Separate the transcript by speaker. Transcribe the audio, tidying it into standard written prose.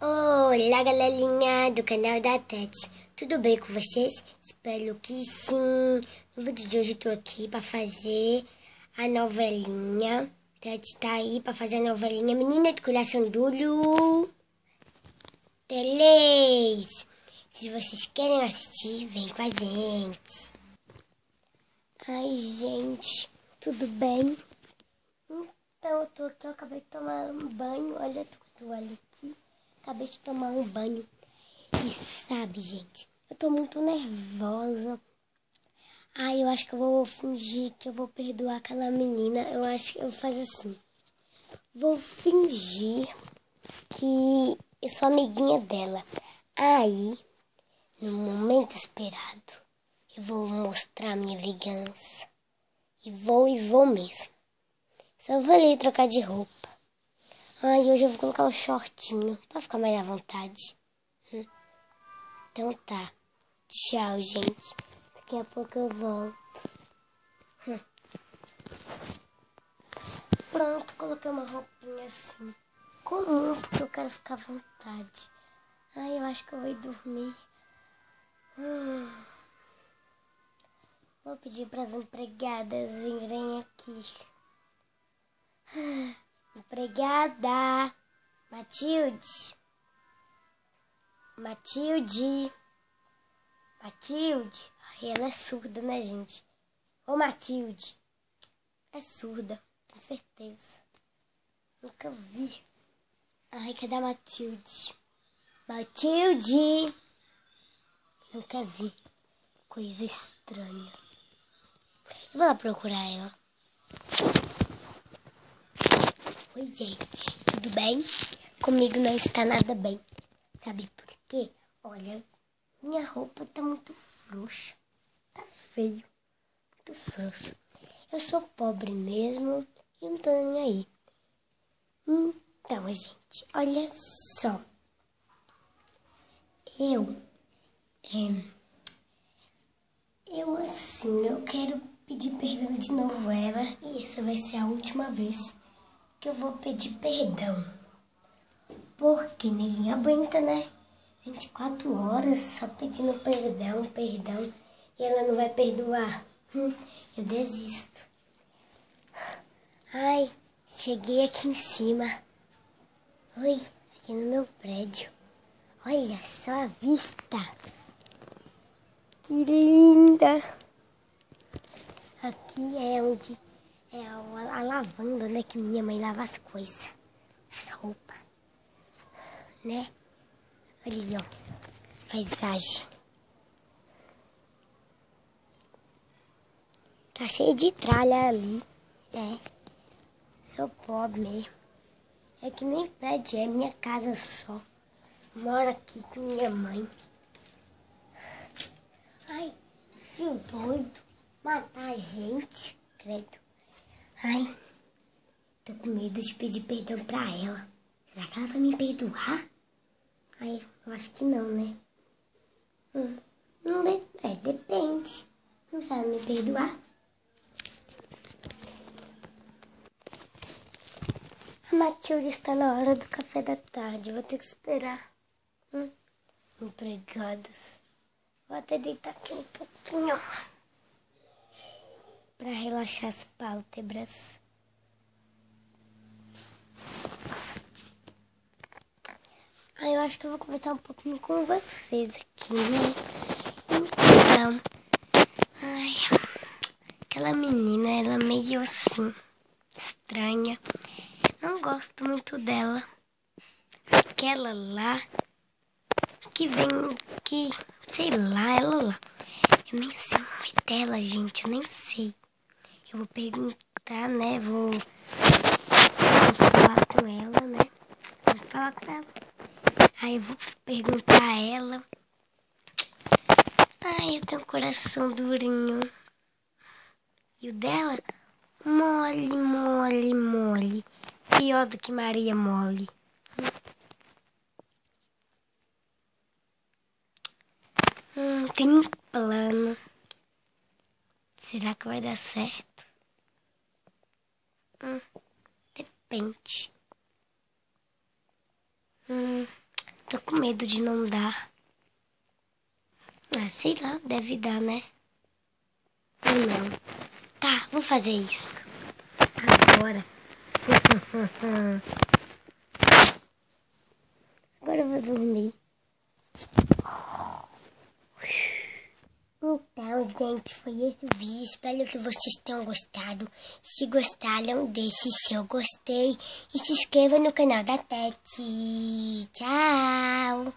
Speaker 1: Olá, galerinha do canal da Tete. Tudo bem com vocês? Espero que sim. No vídeo de hoje eu tô aqui para fazer a novelinha. Tete tá aí para fazer a novelinha Menina de Coração Duro 3. Se vocês querem assistir, vem com a gente. Ai, gente, tudo bem? Então, eu tô aqui, eu acabei de tomar um banho. Olha a toalha aqui. Acabei de tomar um banho. E sabe, gente, eu tô muito nervosa. Ai, eu acho que eu vou fingir que eu vou perdoar aquela menina. Eu acho que eu vou fazer assim. Vou fingir que eu sou amiguinha dela. Aí, no momento esperado, eu vou mostrar minha vingança. E vou mesmo. Só vou ali trocar de roupa. Ai, hoje eu vou colocar um shortinho pra ficar mais à vontade. Então tá. Tchau, gente. Daqui a pouco eu volto. Pronto, coloquei uma roupinha assim. Comum, porque eu quero ficar à vontade. Ai, eu acho que eu vou dormir. Vou pedir para as empregadas virem aqui. Empregada! Matilde! Matilde! Matilde! Ai, ela é surda, né, gente? Ô, Matilde! É surda, com certeza. Nunca vi. Ai, cadê a Matilde? Matilde! Nunca vi. Coisa estranha. Eu vou lá procurar ela. Oi, gente. Tudo bem? Comigo não está nada bem. Sabe por quê? Olha, minha roupa tá muito frouxa. Tá feio. Muito frouxo. Eu sou pobre mesmo e não tô nem aí. Então, gente, olha só. Eu quero pedir perdão de novo a ela. E essa vai ser a última vez que eu vou pedir perdão. Porque ninguém aguenta, né? 24 horas só pedindo perdão. E ela não vai perdoar. Eu desisto. Ai, cheguei aqui em cima. Oi, aqui no meu prédio. Olha só a vista. Que linda. Aqui é onde é a lavanda, né? Que minha mãe lava as coisas. As roupas. Né? Olha ali, ó. Paisagem. Tá cheio de tralha ali. Sou pobre mesmo. É que nem prédio, é minha casa só. Moro aqui com minha mãe. Ai, filho doido. Matar a gente. Credo. Ai, tô com medo de pedir perdão pra ela. Será que ela vai me perdoar? Ai, eu acho que não, né? Não depende. Não sabe me perdoar. A Matilde está na hora do café da tarde. Vou ter que esperar. Empregados. Vou até deitar aqui um pouquinho. Pra relaxar as pálpebras. Eu acho que eu vou conversar um pouquinho com vocês aqui, né? Então, aquela menina, ela é meio assim, estranha. Não gosto muito dela. Aquela lá, sei lá, ela lá. Eu nem sei o nome dela, gente, eu nem sei. Eu vou perguntar, né? Vou falar com ela, né? Vou falar com ela. Aí eu vou perguntar a ela. Ai, eu tenho um coração durinho. E o dela? Mole, mole, mole. Pior do que Maria Mole. Tem um plano. Será que vai dar certo? Depende. Tô com medo de não dar. Ah, sei lá, deve dar, né? Ou não. Tá, vou fazer isso. Agora. Agora eu vou dormir. Então, gente, foi esse o vídeo. Espero que vocês tenham gostado. Se gostaram, deixe seu gostei e se inscreva no canal da Tete. Tchau!